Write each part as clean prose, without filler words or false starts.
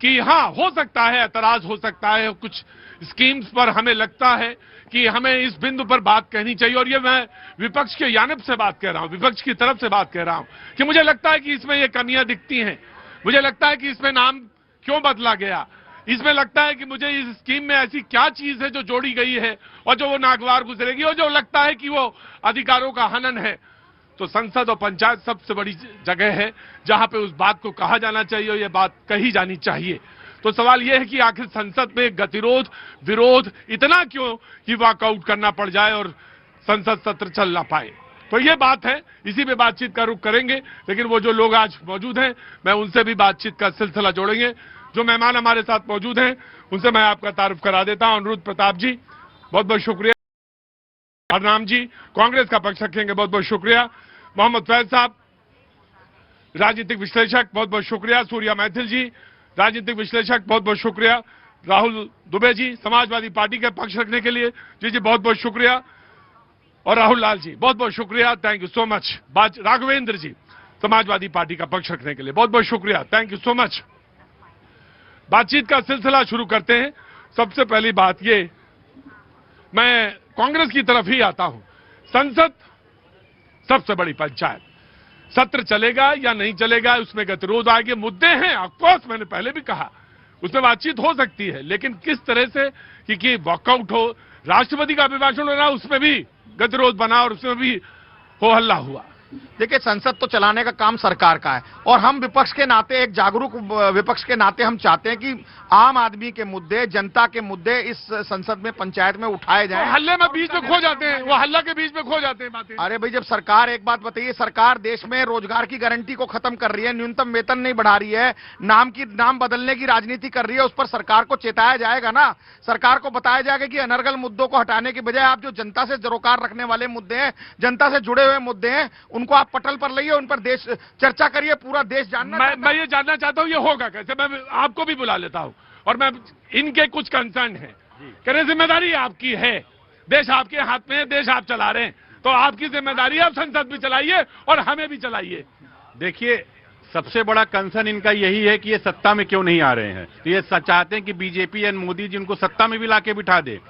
कि हाँ हो सकता है, एतराज हो सकता है, कुछ स्कीम्स पर हमें लगता है कि हमें इस बिंदु पर बात कहनी चाहिए, और ये मैं विपक्ष के यानिब से बात कह रहा हूं, विपक्ष की तरफ से बात कह रहा हूं कि मुझे लगता है कि इसमें ये कमियां दिखती हैं। मुझे लगता है कि इसमें नाम क्यों बदला गया, इसमें लगता है कि मुझे इस स्कीम में ऐसी क्या चीज है जो जोड़ी गई है और जो वो नागवार गुजरेगी और जो लगता है कि वो अधिकारों का हनन है। तो संसद और पंचायत सबसे बड़ी जगह है जहां पे उस बात को कहा जाना चाहिए और ये बात कही जानी चाहिए। तो सवाल यह है कि आखिर संसद में गतिरोध, विरोध इतना क्यों कि वॉकआउट करना पड़ जाए और संसद सत्र चल ना पाए। तो ये बात है, इसी पे बातचीत का रुख करेंगे। लेकिन वो जो लोग आज मौजूद हैं, मैं उनसे भी बातचीत का सिलसिला जोड़ेंगे। जो मेहमान हमारे साथ मौजूद हैं उनसे मैं आपका तारुफ करा देता हूं। अनुरुद्ध प्रताप जी, बहुत बहुत शुक्रिया। हरनाम जी, कांग्रेस का पक्ष रखेंगे, बहुत बहुत शुक्रिया। मोहम्मद फैज साहब, राजनीतिक विश्लेषक, बहुत बहुत शुक्रिया। सूर्या मैथिल जी, राजनीतिक विश्लेषक, बहुत बहुत शुक्रिया। राहुल दुबे जी, समाजवादी पार्टी के पक्ष रखने के लिए, जी जी बहुत बहुत शुक्रिया। और राहुल लाल जी, बहुत बहुत शुक्रिया, thank you so much. Raghavendra ji, Samajwadi party का पक्ष रखने के लिए बहुत बहुत शुक्रिया, थैंक यू सो मच। बातचीत का सिलसिला शुरू करते हैं। सबसे पहली बात ये, मैं कांग्रेस की तरफ ही आता हूं। संसद सबसे बड़ी पंचायत, सत्र चलेगा या नहीं चलेगा, उसमें गतिरोध आएंगे, मुद्दे हैं, ऑफकोर्स मैंने पहले भी कहा उसमें बातचीत हो सकती है, लेकिन किस तरह से कि वॉकआउट हो, राष्ट्रपति का अभिभाषण हो रहा उसमें भी गतिरोध बना और उसमें भी हो हल्ला हुआ। देखिए, संसद तो चलाने का काम सरकार का है और हम विपक्ष के नाते, एक जागरूक विपक्ष के नाते हम चाहते हैं कि आम आदमी के मुद्दे, जनता के मुद्दे इस संसद में, पंचायत में उठाए जाएं। हल्ले में बीच में खो जाते हैं, वो हल्ला के बीच में खो जाते हैं बातें। अरे भाई, जब सरकार, एक बात बताइए, सरकार देश में रोजगार की गारंटी को खत्म कर रही है, न्यूनतम वेतन नहीं बढ़ा रही है, नाम बदलने की राजनीति कर रही है, उस पर सरकार को चेताया जाएगा ना। सरकार को बताया जाएगा कि अनर्गल मुद्दों को हटाने की बजाय आप जो जनता से जरोकार रखने वाले मुद्दे हैं, जनता से जुड़े हुए मुद्दे हैं, उनको आप पटल पर लाइए, उन पर देश चर्चा करिए, पूरा देश जानना। मैं ये जानना चाहता हूं ये होगा कैसे। मैं आपको भी बुला लेता हूं और मैं इनके कुछ कंसर्न है, कह रहे जिम्मेदारी आपकी है, देश आपके हाथ में है, देश आप चला रहे हैं, तो आपकी जिम्मेदारी है, आप संसद भी चलाइए और हमें भी चलाइए। देखिए, सबसे बड़ा कंसर्न इनका यही है कि ये सत्ता में क्यों नहीं आ रहे हैं। तो ये चाहते हैं कि बीजेपी एंड मोदी जी इनको सत्ता में भी लाके बिठा दे।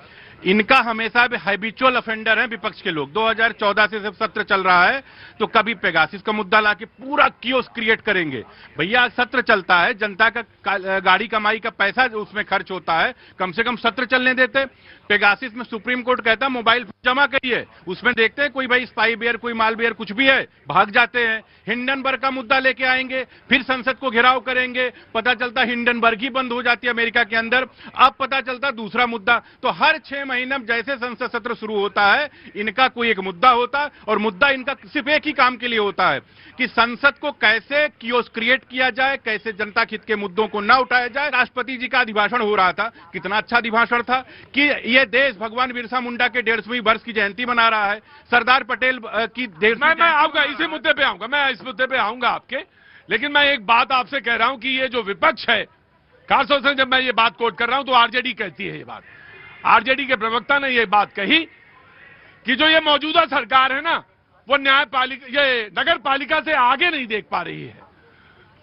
इनका हमेशा हैबिचुअल ऑफेंडर है विपक्ष के लोग। 2014 से जब सत्र चल रहा है तो कभी पेगासिस का मुद्दा लाके पूरा कियोस क्रिएट करेंगे। भैया, सत्र चलता है, जनता का गाड़ी कमाई का पैसा उसमें खर्च होता है, कम से कम सत्र चलने देते। पेगासिस में सुप्रीम कोर्ट कहता है मोबाइल जमा करिए, उसमें देखते हैं कोई भाई स्पाईवेयर, कोई मालवेयर कुछ भी है, भाग जाते हैं। हिंडनबर्ग का मुद्दा लेके आएंगे, फिर संसद को घेराव करेंगे, पता चलता हिंडनबर्ग ही बंद हो जाती है अमेरिका के अंदर, अब पता चलता दूसरा मुद्दा। तो हर 6 महीने में जैसे संसद सत्र शुरू होता है, इनका कोई एक मुद्दा होता है और मुद्दा इनका सिर्फ एक ही काम के लिए होता है कि संसद को कैसे कियोस क्रिएट किया जाए, कैसे जनता हित के मुद्दों को ना उठाया जाए। राष्ट्रपति जी का अभिभाषण हो रहा था, कितना अच्छा अभिभाषण था कि ये देश भगवान बिरसा मुंडा के 150वीं वर्ष की जयंती मना रहा है, सरदार पटेल की देश। मैं आऊंगा, इसी मुद्दे पे आऊंगा, मैं इस मुद्दे पे आऊंगा आपके। लेकिन मैं एक बात आपसे कह रहा हूं कि ये जो विपक्ष है, खासतौर से जब मैं ये बात कोट कर रहा हूं तो आरजेडी कहती है ये बात, आरजेडी के प्रवक्ता ने ये बात कही कि जो ये मौजूदा सरकार है ना, वो न्यायपालिका, ये नगर पालिका से आगे नहीं देख पा रही है,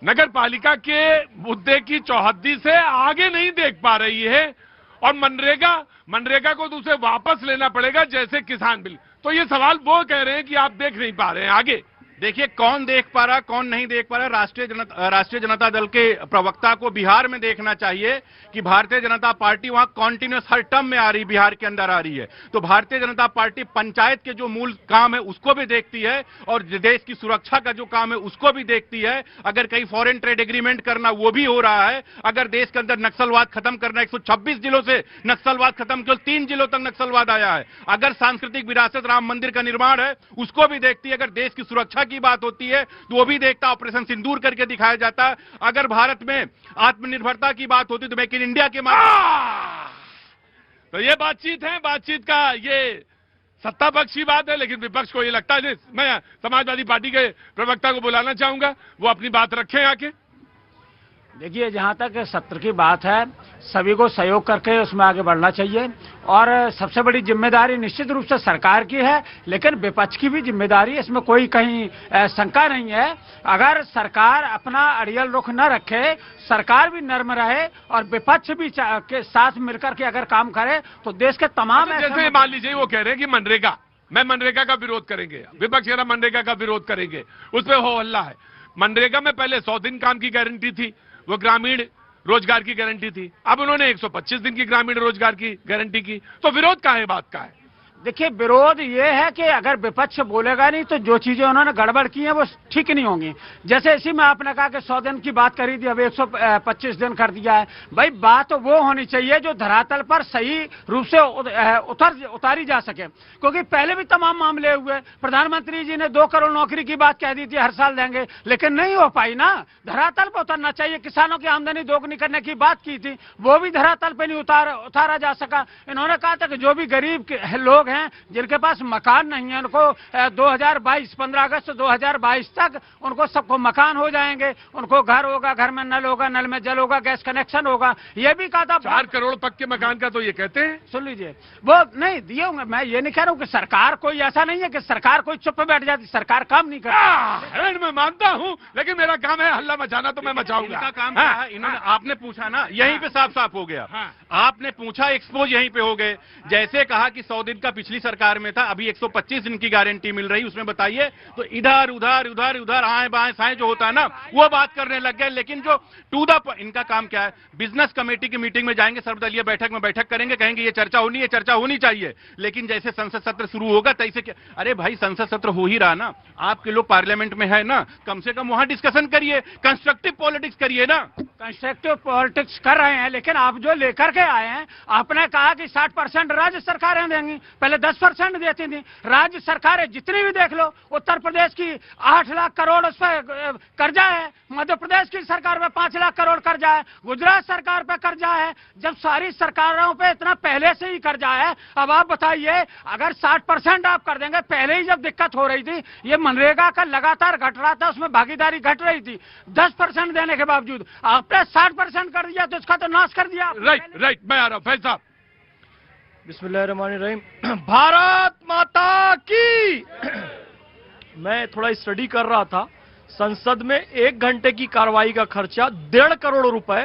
नगर पालिका के मुद्दे की चौहद्दी से आगे नहीं देख पा रही है, और मनरेगा को तो उसे वापस लेना पड़ेगा जैसे किसान बिल। तो ये सवाल वो कह रहे हैं कि आप देख नहीं पा रहे हैं आगे। देखिए, कौन देख पा रहा, कौन नहीं देख पा रहा। राष्ट्रीय जनता दल के प्रवक्ता को बिहार में देखना चाहिए कि भारतीय जनता पार्टी वहां कॉन्टिन्यूस हर टर्म में आ रही, बिहार के अंदर आ रही है। तो भारतीय जनता पार्टी पंचायत के जो मूल काम है उसको भी देखती है और देश की सुरक्षा का जो काम है उसको भी देखती है। अगर कहीं फॉरेन ट्रेड एग्रीमेंट करना, वो भी हो रहा है। अगर देश के अंदर नक्सलवाद खत्म करना, 126 जिलों से नक्सलवाद खत्म, केवल 3 जिलों तक नक्सलवाद आया है। अगर सांस्कृतिक विरासत राम मंदिर का निर्माण है उसको भी देखती है। अगर देश की सुरक्षा की बात होती है तो वो भी देखता, ऑपरेशन सिंदूर करके दिखाया जाता। अगर भारत में आत्मनिर्भरता की बात होती तो मेक इन इंडिया के तो ये बातचीत है, बातचीत का ये सत्ता पक्ष की बात है, लेकिन विपक्ष को ये लगता है। मैं समाजवादी पार्टी के प्रवक्ता को बुलाना चाहूंगा, वो अपनी बात रखें आके। देखिए, जहां तक सत्र की बात है, सभी को सहयोग करके उसमें आगे बढ़ना चाहिए और सबसे बड़ी जिम्मेदारी निश्चित रूप से सरकार की है, लेकिन विपक्ष की भी जिम्मेदारी है, इसमें कोई कहीं शंका नहीं है। अगर सरकार अपना अड़ियल रुख न रखे, सरकार भी नर्म रहे और विपक्ष भी के साथ मिलकर के अगर काम करे तो देश के तमाम जैसे मान लीजिए वो कह रहे हैं कि मनरेगा, मैं मनरेगा का विरोध करेंगे, विपक्ष कह रहा मनरेगा का विरोध करेंगे, उस पर हो हल्ला है। मनरेगा में पहले 100 दिन काम की गारंटी थी, वो ग्रामीण रोजगार की गारंटी थी, अब उन्होंने 125 दिन की ग्रामीण रोजगार की गारंटी की, तो विरोध का है, बात का है? देखिए, विरोध ये है कि अगर विपक्ष बोलेगा नहीं तो जो चीजें उन्होंने गड़बड़ की हैं वो ठीक नहीं होंगी। जैसे इसी में आपने कहा कि 100 दिन की बात करी थी, अब 125 दिन कर दिया है। भाई बात तो वो होनी चाहिए जो धरातल पर सही रूप से उतारी जा सके, क्योंकि पहले भी तमाम मामले हुए। प्रधानमंत्री जी ने 2 करोड़ नौकरी की बात कह दी थी, हर साल देंगे, लेकिन नहीं हो पाई ना। धरातल पर उतरना चाहिए। किसानों की आमदनी दोगुनी करने की बात की थी, वो भी धरातल पर नहीं उतारा जा सका। इन्होंने कहा था कि जो भी गरीब लोग हैं जिनके पास मकान नहीं है, उनको 2022 15 अगस्त 2022 तक उनको सबको मकान हो जाएंगे, उनको घर होगा, घर में नल होगा, नल में जल होगा, गैस कनेक्शन होगा। ये भी कहा था। 4 करोड़ पक्के मकान का तो ये कहते हैं। सुन लीजिए, वो नहीं दिए होंगे। मैं ये नहीं कह रहा हूँ कि सरकार कोई ऐसा नहीं है कि सरकार कोई चुप बैठ जाती, सरकार काम नहीं करती। मैं मानता हूँ, लेकिन मेरा काम है हल्ला मचाना, तो मैं मचाऊंगा। इनका काम क्या है? इन्होंने आपने पूछा ना, यहीं पे साफ साफ हो गया। आपने पूछा, एक्सपोज यहीं पे हो गए। जैसे कहा कि 100 दिन का पिछली सरकार में था, अभी 125 दिन की गारंटी मिल रही, उसमें बताइए, तो इधर उधर उधर उधर आए बाएं साएं जो होता है ना, वो बात करने लग गए। लेकिन जो टू द इनका काम क्या है? बिजनेस कमेटी की मीटिंग में जाएंगे, सर्वदलीय बैठक में बैठक करेंगे, कहेंगे ये चर्चा होनी चाहिए। लेकिन जैसे संसद सत्र शुरू होगा तैसे क्या? अरे भाई, संसद सत्र हो ही रहा ना, आपके लोग पार्लियामेंट में है ना, कम से कम वहां डिस्कशन करिए, कंस्ट्रक्टिव पॉलिटिक्स करिए ना। कंस्ट्रक्टिव पॉलिटिक्स कर रहे हैं, लेकिन आप जो लेकर के आए हैं, आपने कहा कि 60% राज्य सरकारें देंगी, पहले 10% देती थी। राज्य सरकारें जितनी भी देख लो, उत्तर प्रदेश की 8 लाख करोड़ उस पर कर्जा है, मध्य प्रदेश की सरकार पे 5 लाख करोड़ कर्जा है, गुजरात सरकार पे कर्जा है। जब सारी सरकारों पे इतना पहले से ही कर्जा है, अब आप बताइए, अगर 60% आप कर देंगे, पहले ही जब दिक्कत हो रही थी, ये मनरेगा का लगातार घट रहा था, उसमें भागीदारी घट रही थी, 10% देने के बावजूद आपने 60% कर दिया, तो इसका तो नाश कर दिया। राइट, मैं आ रहा हूं फैज साहब। बिस्मिल्लाहिर्रहमानिर्रहीम। भारत माता की। मैं थोड़ा स्टडी कर रहा था, संसद में 1 घंटे की कार्रवाई का खर्चा 1.5 करोड़ रुपए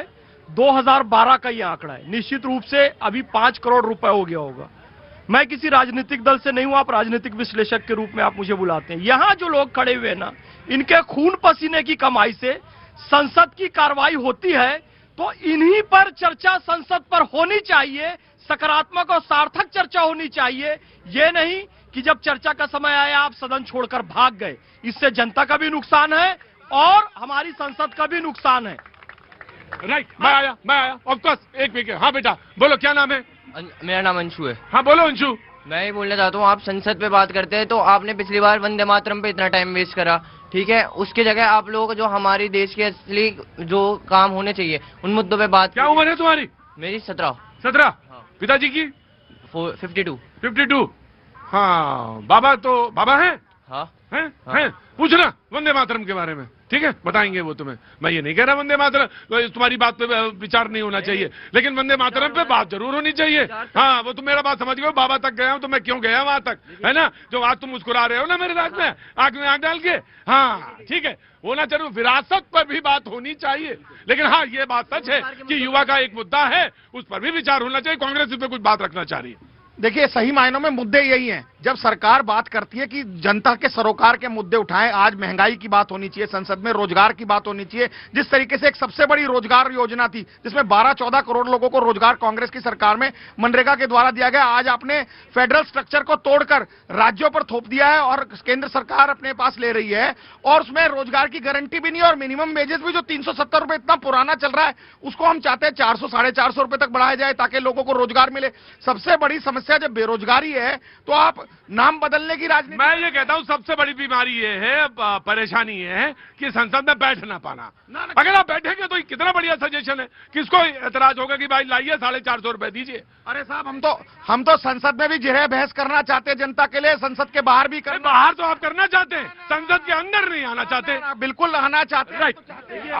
2012 का ये आंकड़ा है। निश्चित रूप से अभी 5 करोड़ रुपए हो गया होगा। मैं किसी राजनीतिक दल से नहीं हूं, आप राजनीतिक विश्लेषक के रूप में आप मुझे बुलाते हैं। यहां जो लोग खड़े हुए हैं ना, इनके खून पसीने की कमाई से संसद की कार्रवाई होती है, तो इन्हीं पर चर्चा संसद पर होनी चाहिए, सकारात्मक और सार्थक चर्चा होनी चाहिए। ये नहीं कि जब चर्चा का समय आया आप सदन छोड़कर भाग गए। इससे जनता का भी नुकसान है और हमारी संसद का भी नुकसान है। राइट, मैं आया ऑफकोर्स। एक मिनट, हाँ बेटा बोलो, क्या नाम है? मेरा नाम अंशु है। हाँ बोलो अंशु। मैं ये बोलना चाहता हूँ, आप संसद पे बात करते हैं, तो आपने पिछली बार वंदे मातरम पे इतना टाइम वेस्ट करा, ठीक है, उसके जगह आप लोग जो हमारी देश के असली जो काम होने चाहिए उन मुद्दों पे बात। क्या उम्र है तुम्हारी? मेरी 17। हाँ। पिताजी की? 52। हाँ, बाबा है? हाँ हैं? पूछना वंदे मातरम के बारे में, ठीक है, बताएंगे वो तुम्हें। मैं ये नहीं कह रहा वंदे मातरम तुम्हारी बात पे विचार नहीं होना चाहिए, लेकिन वंदे मातरम पे बात जरूर होनी चाहिए। हाँ, वो तुम मेरा बात समझ गए। बाबा तक गया हूं तो मैं क्यों गया वहां तक, है ना? जो आज तुम मुस्कुरा रहे हो ना मेरे साथ में आंख डाल के, हाँ ठीक है, होना जरूर। विरासत पर भी बात होनी चाहिए, लेकिन हाँ ये बात सच है कि युवा का एक मुद्दा है, उस पर भी विचार होना चाहिए। कांग्रेस इस पर कुछ बात रखना चाह रही है। देखिए, सही मायनों में मुद्दे यही हैं। जब सरकार बात करती है कि जनता के सरोकार के मुद्दे उठाएं, आज महंगाई की बात होनी चाहिए संसद में, रोजगार की बात होनी चाहिए। जिस तरीके से एक सबसे बड़ी रोजगार योजना थी जिसमें 12-14 करोड़ लोगों को रोजगार कांग्रेस की सरकार में मनरेगा के द्वारा दिया गया, आज आपने फेडरल स्ट्रक्चर को तोड़कर राज्यों पर थोप दिया है और केंद्र सरकार अपने पास ले रही है, और उसमें रोजगार की गारंटी भी नहीं, और मिनिमम वेजेस भी जो 370 रुपए इतना पुराना चल रहा है, उसको हम चाहते हैं 400-450 रुपए तक बढ़ाया जाए ताकि लोगों को रोजगार मिले। सबसे बड़ी समस्या जब बेरोजगारी है तो आप नाम बदलने की राजनीति। मैं ये कहता हूं सबसे बड़ी बीमारी ये है, परेशानी ये है कि संसद में बैठ ना पाना। अगर आप बैठेंगे तो कितना बढ़िया सजेशन है, किसको एतराज होगा कि भाई लाइए 450 रुपए दीजिए। अरे साहब, हम तो संसद में भी जिरह बहस करना चाहते हैं जनता के लिए, संसद के बाहर भी बाहर तो आप करना चाहते हैं, संसद के अंदर नहीं आना चाहते। बिल्कुल आना चाहते हैं। राइट।